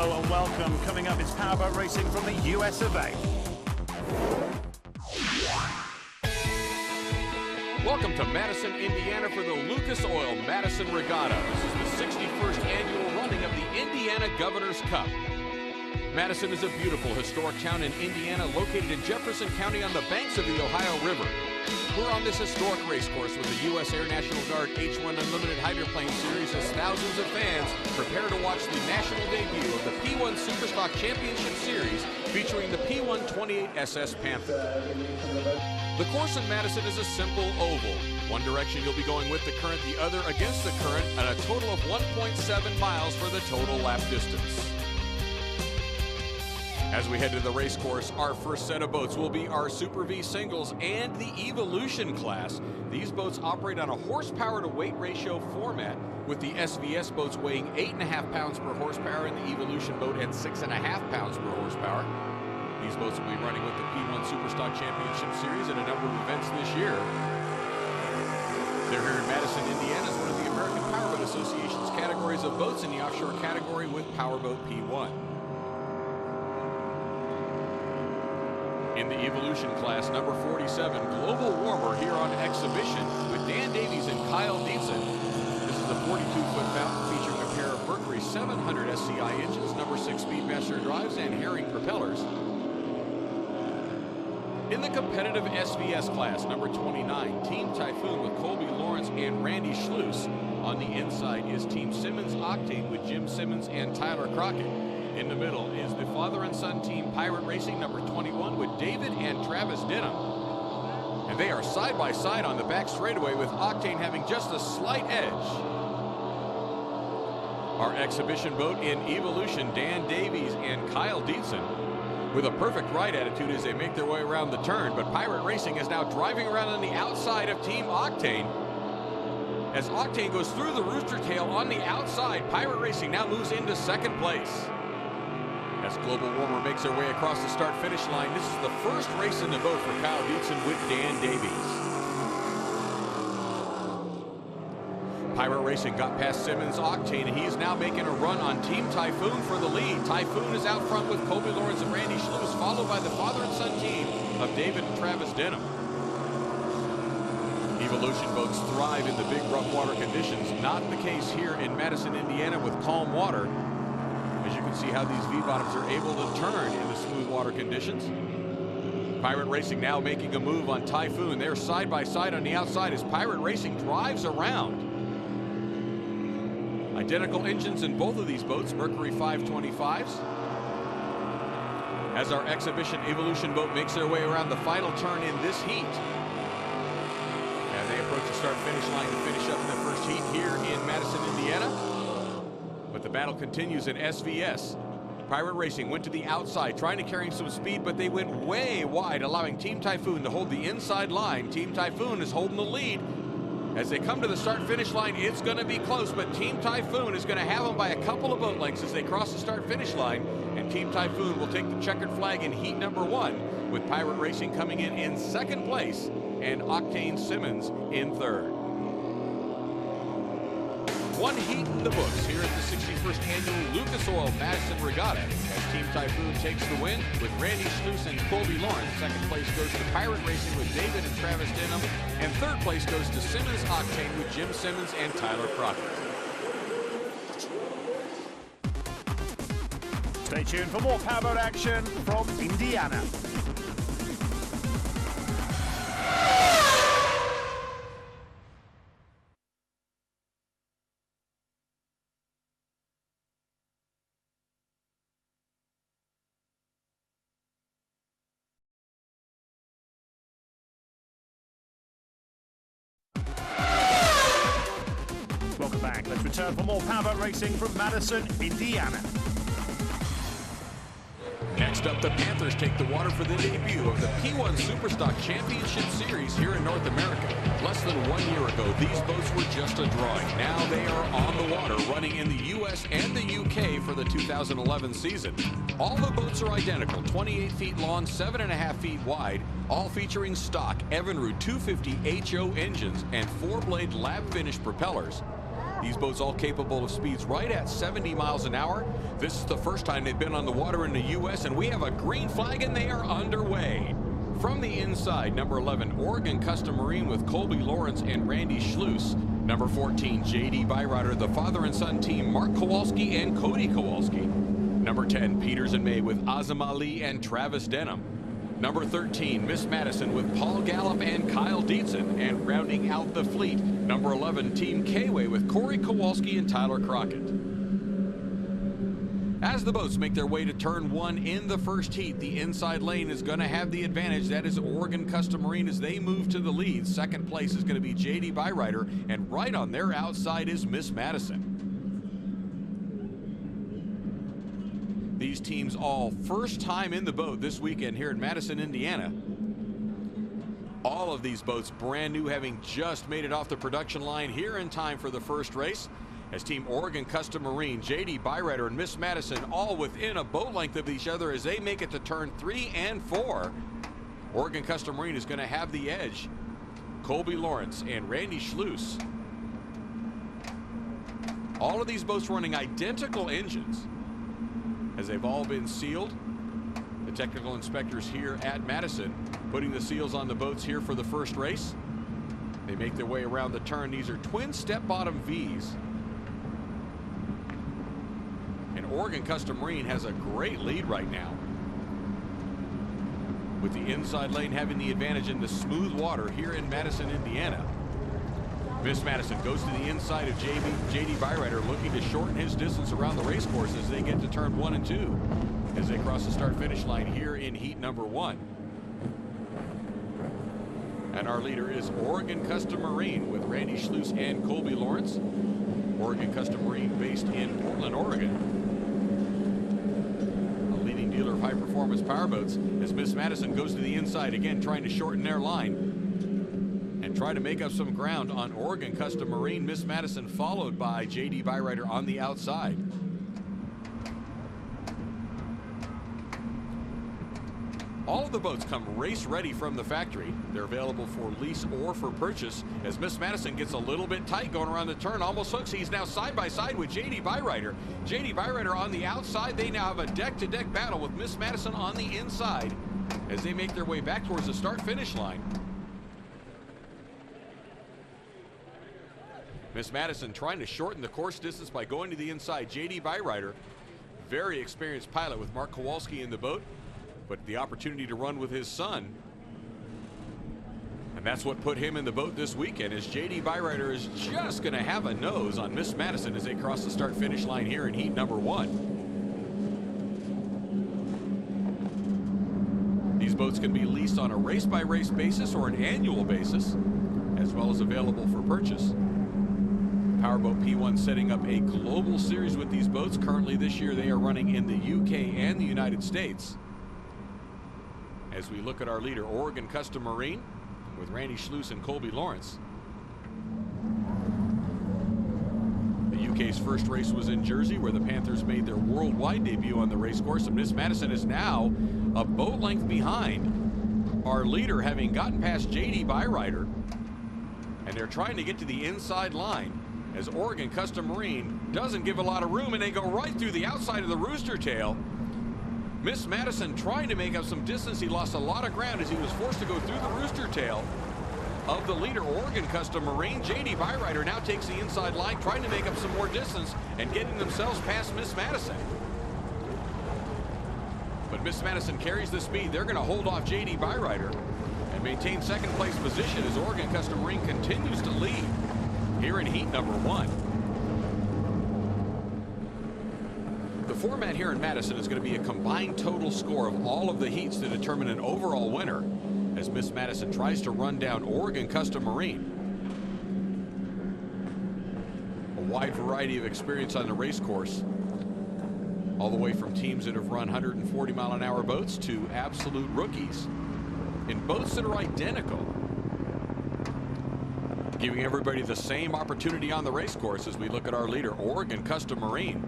Hello and welcome. Coming up is powerboat racing from the US of A. Welcome to Madison, Indiana for the Lucas Oil Madison Regatta. This is the 61st annual running of the Indiana Governor's Cup. Madison is a beautiful historic town in Indiana located in Jefferson County on the banks of the Ohio River. We're on this historic race course with the U.S. Air National Guard H-1 Unlimited Hydroplane Series as thousands of fans prepare to watch the national debut of the P1 SuperStock Championship Series featuring the P128 SS Panther. The course in Madison is a simple oval. One direction you'll be going with the current, the other against the current, and a total of 1.7 miles for the total lap distance. As we head to the race course, our first set of boats will be our Super V singles and the Evolution class. These boats operate on a horsepower to weight ratio format, with the SVS boats weighing 8.5 pounds per horsepower and the Evolution boat at 6.5 pounds per horsepower. These boats will be running with the P1 SuperStock Championship Series at a number of events this year. They're here in Madison, Indiana, as one of the American Powerboat Association's categories of boats in the offshore category with Powerboat P1. In the Evolution class, number 47, Global Warmer here on exhibition with Dan Davies and Kyle Dietzen. This is a 42-foot fountain featuring a pair of Mercury 700 SCI engines, number 6 Speedmaster drives, and Herring propellers. In the competitive SVS class, number 29, Team Typhoon with Colby Lawrence and Randy Schluss. On the inside is Team Simmons Octane with Jim Simmons and Tyler Crockett. In the middle is the father and son team Pirate Racing, number 21, with David and Travis Denham. And they are side by side on the back straightaway, with Octane having just a slight edge. Our exhibition boat in Evolution, Dan Davies and Kyle Dietzen, with a perfect ride attitude as they make their way around the turn. But Pirate Racing is now driving around on the outside of Team Octane. As Octane goes through the rooster tail on the outside, Pirate Racing now moves into second place. As Global Warmer makes their way across the start-finish line, this is the first race in the boat for Kyle Dietzen with Dan Davies. Pirate Racing got past Simmons Octane, and he is now making a run on Team Typhoon for the lead. Typhoon is out front with Colby Lawrence and Randy Schluss, followed by the father and son team of David and Travis Denham. Evolution boats thrive in the big rough water conditions. Not the case here in Madison, Indiana with calm water. As you can see how these V-bottoms are able to turn in the smooth water conditions. Pirate Racing now making a move on Typhoon. They're side by side on the outside as Pirate Racing drives around. Identical engines in both of these boats, Mercury 525s. As our exhibition Evolution boat makes their way around the final turn in this heat. As they approach the start-finish line to finish up the first heat here in Madison, Indiana. But the battle continues in SVS. Pirate Racing went to the outside, trying to carry some speed, but they went way wide, allowing Team Typhoon to hold the inside line. Team Typhoon is holding the lead. As they come to the start-finish line, it's going to be close, but Team Typhoon is going to have them by a couple of boat lengths as they cross the start-finish line, and Team Typhoon will take the checkered flag in heat number 1, with Pirate Racing coming in second place and Octane Simmons in third. One heat in the books here at the 61st annual Lucas Oil Madison Regatta as Team Typhoon takes the win with Randy Schluss and Colby Lawrence. Second place goes to Pirate Racing with David and Travis Denham, and third place goes to Simmons Octane with Jim Simmons and Tyler Crockett. Stay tuned for more powerboat action from Indiana. Welcome back. Let's return for more powerboat racing from Madison, Indiana. Next up, the Panthers take the water for the debut of the P1 SuperStock Championship Series here in North America. Less than 1 year ago, these boats were just a drawing. Now they are on the water, running in the U.S. and the U.K. for the 2011 season. All the boats are identical, 28 feet long, 7.5 feet wide, all featuring stock Evinrude 250 HO engines and 4-blade lab-finished propellers. These boats all capable of speeds right at 70 miles an hour. This is the first time they've been on the water in the U.S., and we have a green flag, and they are underway. From the inside, number 11, Oregon Custom Marine with Colby Lawrence and Randy Schluss. Number 14, J.D. Byrider, the father and son team, Mark Kowalski and Cody Kowalski. Number 10, Peters and May with Azam Ali and Travis Denham. Number 13, Miss Madison with Paul Gallup and Kyle Dietzen. And rounding out the fleet, number 11, Team K-Way with Corey Kowalski and Tyler Crockett. As the boats make their way to turn 1 in the first heat, the inside lane is going to have the advantage. That is Oregon Custom Marine as they move to the lead. Second place is going to be J.D. Byrider, and right on their outside is Miss Madison. These teams all first time in the boat this weekend here in Madison, Indiana. All of these boats brand new, having just made it off the production line here in time for the first race. As Team Oregon Custom Marine, J.D. Byrider and Miss Madison all within a boat length of each other as they make it to turn 3 and 4. Oregon Custom Marine is going to have the edge. Colby Lawrence and Randy Schluss. All of these boats running identical engines as they've all been sealed. The technical inspectors here at Madison putting the seals on the boats here for the first race. They make their way around the turn. These are twin step bottom V's. And Oregon Custom Marine has a great lead right now, with the inside lane having the advantage in the smooth water here in Madison, Indiana. Miss Madison goes to the inside of J.D. Byrider, looking to shorten his distance around the race course as they get to turn 1 and 2 as they cross the start-finish line here in heat number 1. And our leader is Oregon Custom Marine with Randy Schluss and Colby Lawrence. Oregon Custom Marine based in Portland, Oregon. A leading dealer of high-performance powerboats as Miss Madison goes to the inside again, trying to shorten their line and try to make up some ground on Oregon Custom Marine. Miss Madison followed by J.D. Byrider on the outside. All of the boats come race ready from the factory. They're available for lease or for purchase as Miss Madison gets a little bit tight going around the turn, almost hooks. He's now side by side with J.D. Byrider. J.D. Byrider on the outside. They now have a deck-to-deck battle with Miss Madison on the inside as they make their way back towards the start-finish line. Miss Madison trying to shorten the course distance by going to the inside. J.D. Byrider, very experienced pilot with Mark Kowalski in the boat, but the opportunity to run with his son. And that's what put him in the boat this weekend, as J.D. Byrider is just going to have a nose on Miss Madison as they cross the start-finish line here in heat number 1. These boats can be leased on a race-by-race basis or an annual basis, as well as available for purchase. Powerboat P1 setting up a global series with these boats. Currently this year they are running in the UK and the United States. As we look at our leader, Oregon Custom Marine with Randy Schluss and Colby Lawrence. The UK's first race was in Jersey, where the Panthers made their worldwide debut on the race course, and Miss Madison is now a boat length behind our leader, having gotten past J.D. Byrider, and they're trying to get to the inside line as Oregon Custom Marine doesn't give a lot of room, and they go right through the outside of the rooster tail. Miss Madison trying to make up some distance. He lost a lot of ground as he was forced to go through the rooster tail of the leader, Oregon Custom Marine. J.D. Byrider now takes the inside line, trying to make up some more distance and getting themselves past Miss Madison. But Miss Madison carries the speed. They're going to hold off J.D. Byrider and maintain second place position as Oregon Custom Marine continues to lead here in heat number 1. The format here in Madison is going to be a combined total score of all of the heats to determine an overall winner, as Miss Madison tries to run down Oregon Custom Marine. A wide variety of experience on the race course, all the way from teams that have run 140-mile-an-hour boats to absolute rookies in boats that are identical, giving everybody the same opportunity on the race course. As we look at our leader, Oregon Custom Marine,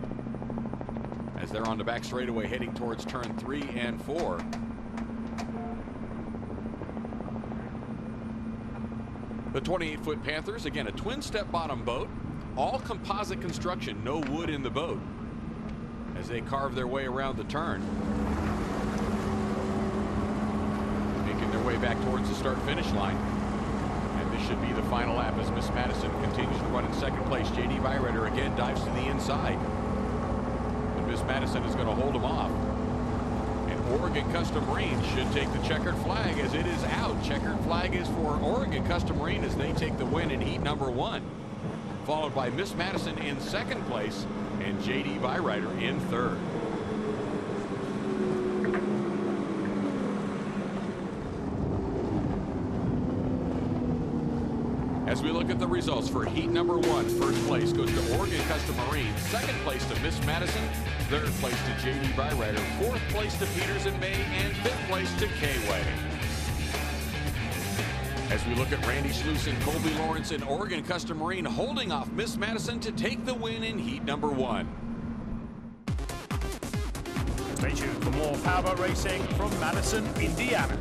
as they're on the back straightaway heading towards turn 3 and 4. The 28-foot Panthers, again, a twin step bottom boat, all composite construction, no wood in the boat, as they carve their way around the turn, making their way back towards the start-finish line. And this should be the final lap as Miss Madison continues to run in second place. J.D. Byrider again dives to the inside, but Miss Madison is going to hold him off. Oregon Custom Marine should take the checkered flag as it is out. Checkered flag is for Oregon Custom Marine as they take the win in heat number 1. Followed by Miss Madison in second place and J.D. Byrider in third. As we look at the results for heat number 1, first place goes to Oregon Custom Marine, second place to Miss Madison, third place to J.D. Byrider, fourth place to Peters and May, and fifth place to K-Way. As we look at Randy Schluss and Colby Lawrence in Oregon Custom Marine holding off Miss Madison to take the win in heat number 1. Stay tuned for more powerboat racing from Madison, Indiana.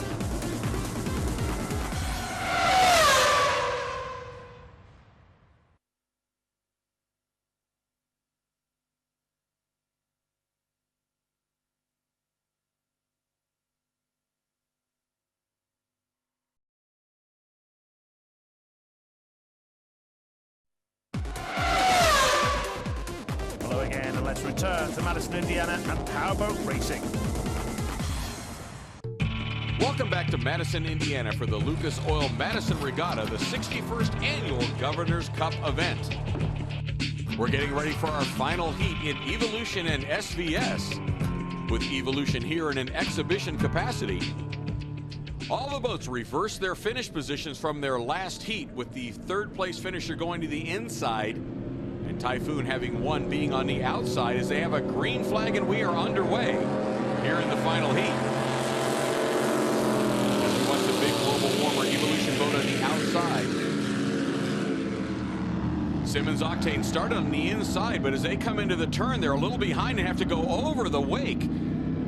Hello again, and let's return to Madison, Indiana and powerboat racing. Welcome back to Madison, Indiana for the Lucas Oil Madison Regatta, the 61st annual Governor's Cup event. We're getting ready for our final heat in Evolution and SVS, with Evolution here in an exhibition capacity. All the boats reverse their finish positions from their last heat, with the third place finisher going to the inside and Typhoon having one being on the outside as they have a green flag, and we are underway here in the final heat. As we watch the big global warmer Evolution boat on the outside. Simmons Octane started on the inside, but as they come into the turn, they're a little behind and have to go over the wake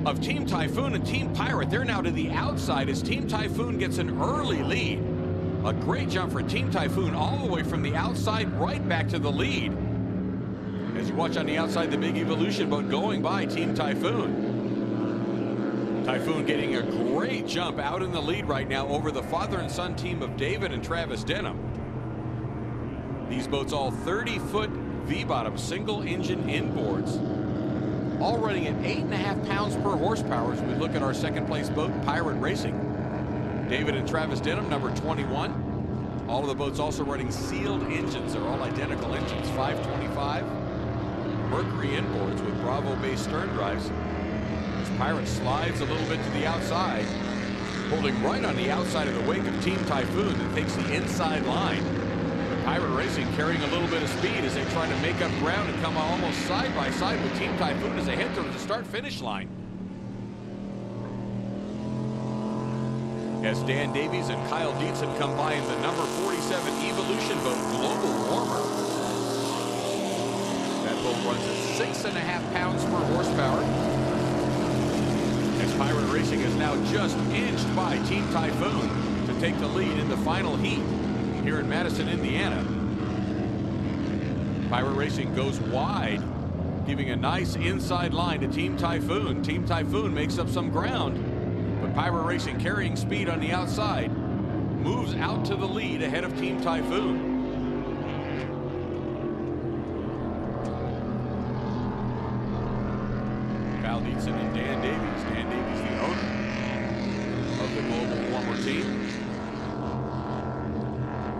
of Team Typhoon and Team Pirate. They're now to the outside as Team Typhoon gets an early lead. A great jump for Team Typhoon all the way from the outside right back to the lead. As you watch on the outside, the big Evolution boat going by Team Typhoon. Typhoon getting a great jump out in the lead right now over the father and son team of David and Travis Denham. These boats all 30-foot V-bottom single engine inboards, all running at 8.5 pounds per horsepower as we look at our second place boat, Pirate Racing. David and Travis Denham, number 21. All of the boats also running sealed engines. They're all identical engines, 525 Mercury inboards with Bravo base stern drives. As Pirate slides a little bit to the outside, holding right on the outside of the wake of Team Typhoon that takes the inside line. But Pirate Racing carrying a little bit of speed as they try to make up ground and come almost side by side with Team Typhoon as they head towards the start-finish line. As Dan Davies and Kyle Dietzen come by in the number 47 Evolution boat, Global Warmer. That boat runs at 6.5 pounds per horsepower. As Pirate Racing is now just inched by Team Typhoon to take the lead in the final heat here in Madison, Indiana. Pirate Racing goes wide, giving a nice inside line to Team Typhoon. Team Typhoon makes up some ground, but Pirate Racing carrying speed on the outside moves out to the lead ahead of Team Typhoon. Kyle Dietzen and Dan Davies. Dan Davies, the owner of the Global Warmer team.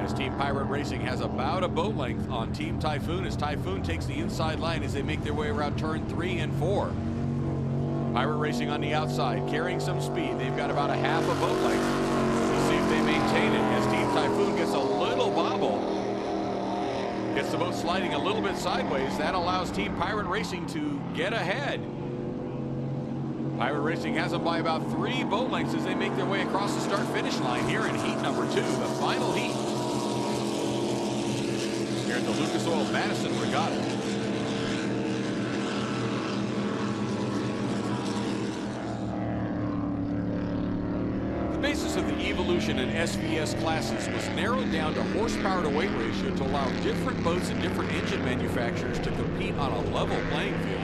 As Team Pirate Racing has about a boat length on Team Typhoon as Typhoon takes the inside line as they make their way around turn 3 and 4. Pirate Racing on the outside, carrying some speed. They've got about a half a boat length. Let's see if they maintain it as Team Typhoon gets a little bobble. Gets the boat sliding a little bit sideways. That allows Team Pirate Racing to get ahead. Pirate Racing has them by about 3 boat lengths as they make their way across the start-finish line here in heat number 2, the final heat here at the Lucas Oil Madison Regatta. basis of the Evolution and SVS classes was narrowed down to horsepower to weight ratio to allow different boats and different engine manufacturers to compete on a level playing field.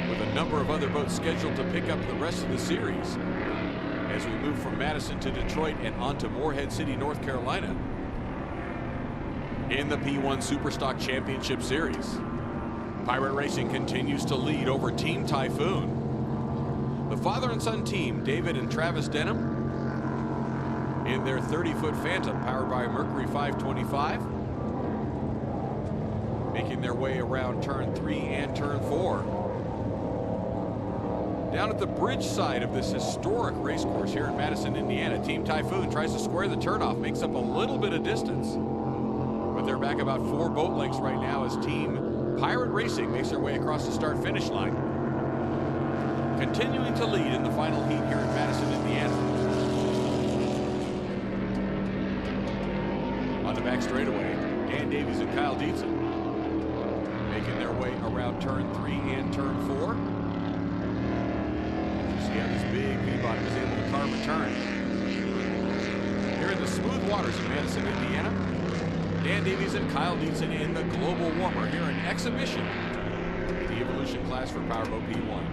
With a number of other boats scheduled to pick up the rest of the series as we move from Madison to Detroit and on to Morehead City, North Carolina in the P1 SuperStock Championship Series. Pirate Racing continues to lead over Team Typhoon. The father and son team, David and Travis Denham, in their 30-foot Phantom powered by a Mercury 525, making their way around turn 3 and turn 4. Down at the bridge side of this historic race course here in Madison, Indiana, Team Typhoon tries to square the turnoff, makes up a little bit of distance, but they're back about 4 boat lengths right now as Team Pirate Racing makes their way across the start-finish line. Continuing to lead in the final heat here in Madison, Indiana. On the back straightaway, Dan Davies and Kyle Dietzen making their way around turn 3 and turn 4. You see how this big V-bottom is able to carve a turn. Here in the smooth waters of Madison, Indiana, Dan Davies and Kyle Dietzen in the Global Warmer here in exhibition, the Evolution class for Powerboat P1.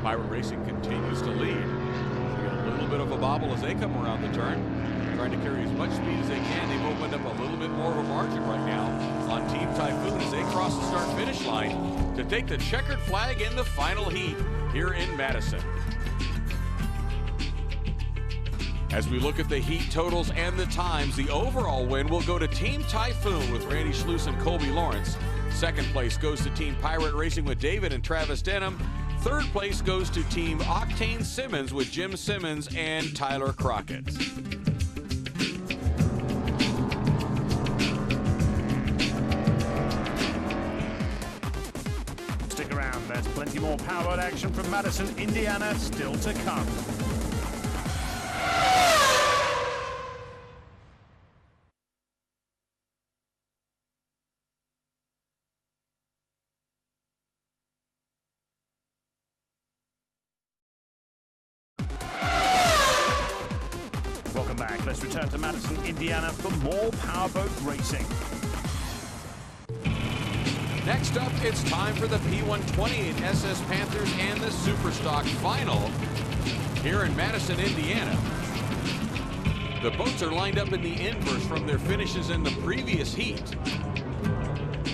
Pirate Racing continues to lead. They get a little bit of a bobble as they come around the turn, trying to carry as much speed as they can. They've opened up a little bit more of a margin right now on Team Typhoon as they cross the start-finish line to take the checkered flag in the final heat here in Madison. As we look at the heat totals and the times, the overall win will go to Team Typhoon with Randy Schluss and Colby Lawrence. Second place goes to Team Pirate Racing with David and Travis Denham. Third place goes to Team Octane Simmons with Jim Simmons and Tyler Crockett. Stick around, there's plenty more powerboat action from Madison, Indiana still to come. Let's return to Madison, Indiana for more powerboat racing. Next up, it's time for the P128 SS Panthers and the SuperStock final here in Madison, Indiana. The boats are lined up in the inverse from their finishes in the previous heat.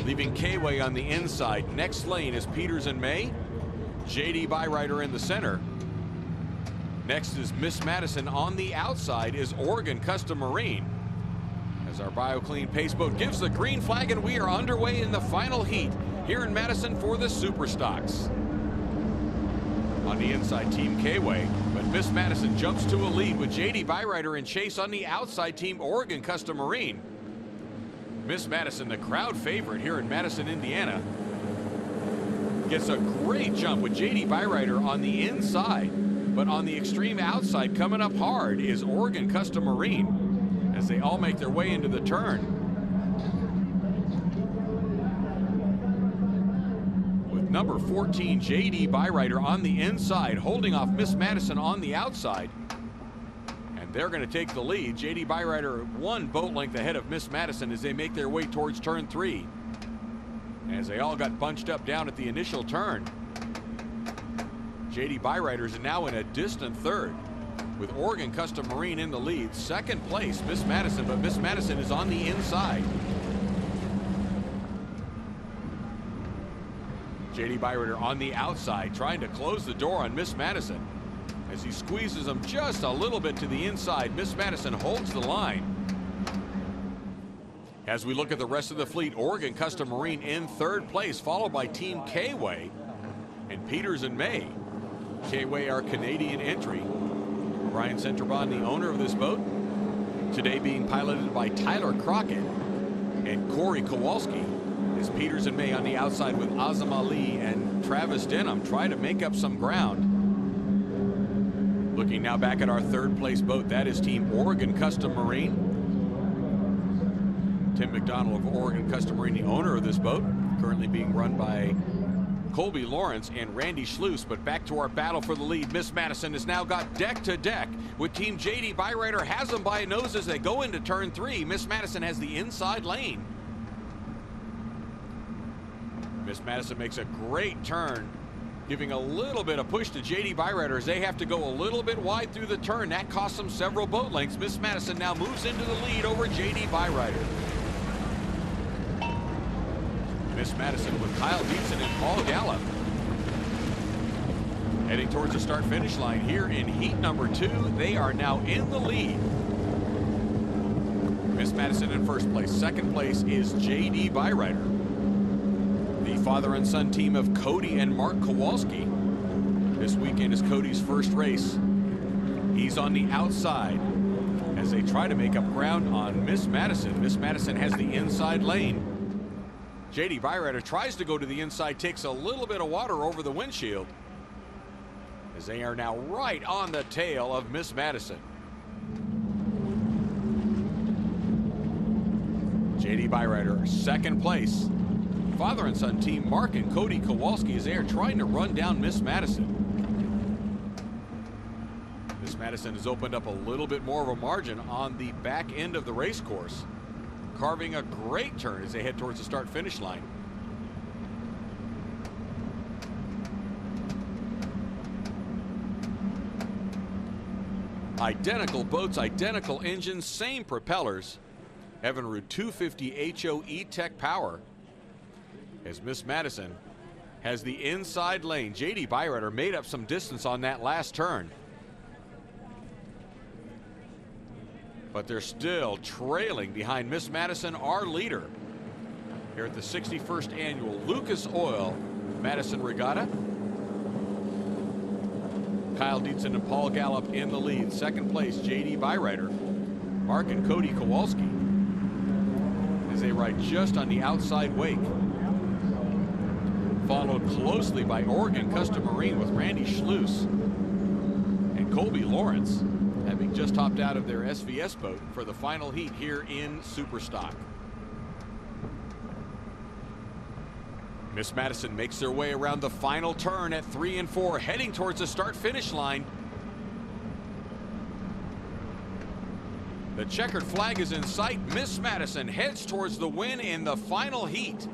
Leaving K-Way on the inside, next lane is Peters and May, JD Byrider in the center. Next is Miss Madison. On the outside is Oregon Custom Marine. As our BioClean pace boat gives the green flag, and we are underway in the final heat here in Madison for the SuperStocks. On the inside, Team K-Way, but Miss Madison jumps to a lead with JD Byrider and chase on the outside, Team Oregon Custom Marine. Miss Madison, the crowd favorite here in Madison, Indiana, gets a great jump with JD Byrider on the inside. But on the extreme outside, coming up hard, is Oregon Custom Marine as they all make their way into the turn. With number 14, JD Byrider on the inside, holding off Miss Madison on the outside. And they're going to take the lead. JD Byrider 1 boat length ahead of Miss Madison as they make their way towards turn 3. As they all got bunched up down at the initial turn. JD Byrider is now in a distant third with Oregon Custom Marine in the lead. Second place, Miss Madison, but Miss Madison is on the inside. JD Byrider on the outside, trying to close the door on Miss Madison. As he squeezes them just a little bit to the inside, Miss Madison holds the line. As we look at the rest of the fleet, Oregon Custom Marine in third place, followed by Team K-Way and Peters and May. K-Way, our Canadian entry. Brian Centrabon, the owner of this boat, today being piloted by Tyler Crockett and Corey Kowalski, as Peters and May on the outside with Azam Ali and Travis Denham try to make up some ground. Looking now back at our third place boat, that is Team Oregon Custom Marine. Tim McDonald of Oregon Custom Marine, the owner of this boat, currently being run by Colby Lawrence and Randy Schluss. But back to our battle for the lead. Miss Madison has now got deck to deck with Team JD Byrider has them by a nose as they go into turn 3. Miss Madison has the inside lane. Miss Madison makes a great turn, giving a little bit of push to JD Byrider as they have to go a little bit wide through the turn. That costs them several boat lengths. Miss Madison now moves into the lead over JD Byrider. Miss Madison with Kyle Dietzen and Paul Gallup heading towards the start-finish line here in heat number 2. They are now in the lead. Miss Madison in first place. Second place is JD Byrider. The father and son team of Cody and Mark Kowalski. This weekend is Cody's first race. He's on the outside as they try to make up ground on Miss Madison. Miss Madison has the inside lane. JD Byrider tries to go to the inside, takes a little bit of water over the windshield as they are now right on the tail of Miss Madison. JD Byrider, second place. Father and son team Mark and Cody Kowalski as they are trying to run down Miss Madison. Miss Madison has opened up a little bit more of a margin on the back end of the race course, carving a great turn as they head towards the start-finish line. Identical boats, identical engines, same propellers. Evinrude 250 HO E-Tech power as Miss Madison has the inside lane. JD Byrider made up some distance on that last turn, but they're still trailing behind Miss Madison, our leader, here at the 61st annual Lucas Oil Madison Regatta. Kyle Dietzen and Paul Gallup in the lead. Second place, JD Byrider. Mark and Cody Kowalski as they ride just on the outside wake. Followed closely by Oregon Custom Marine with Randy Schluss and Colby Lawrence, having just hopped out of their SVS boat for the final heat here in SuperStock. Miss Madison makes their way around the final turn at 3 and 4, heading towards the start-finish line. The checkered flag is in sight. Miss Madison heads towards the win in the final heat.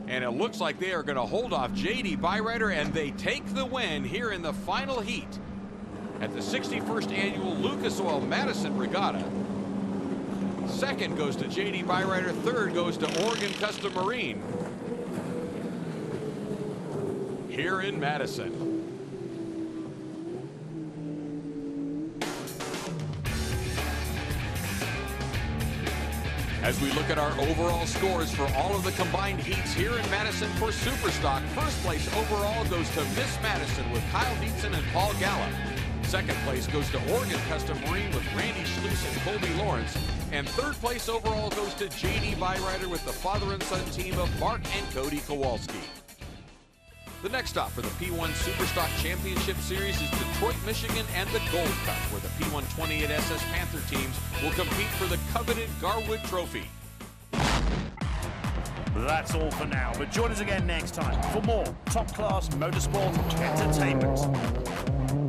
And it looks like they are going to hold off JD Byrider, and they take the win here in the final heat at the 61st annual Lucas Oil Madison Regatta. Second goes to JD Byrider. Third goes to Oregon Custom Marine here in Madison. As we look at our overall scores for all of the combined heats here in Madison for SuperStock, first place overall goes to Miss Madison with Kyle Dietzen and Paul Gallup. Second place goes to Oregon Custom Marine with Randy Schluss and Colby Lawrence. And third place overall goes to JD Byrider with the father and son team of Mark and Cody Kowalski. The next stop for the P1 SuperStock Championship Series is Detroit, Michigan and the Gold Cup, where the P128 SS Panther teams will compete for the coveted Garwood Trophy. That's all for now, but join us again next time for more top-class motorsport entertainment.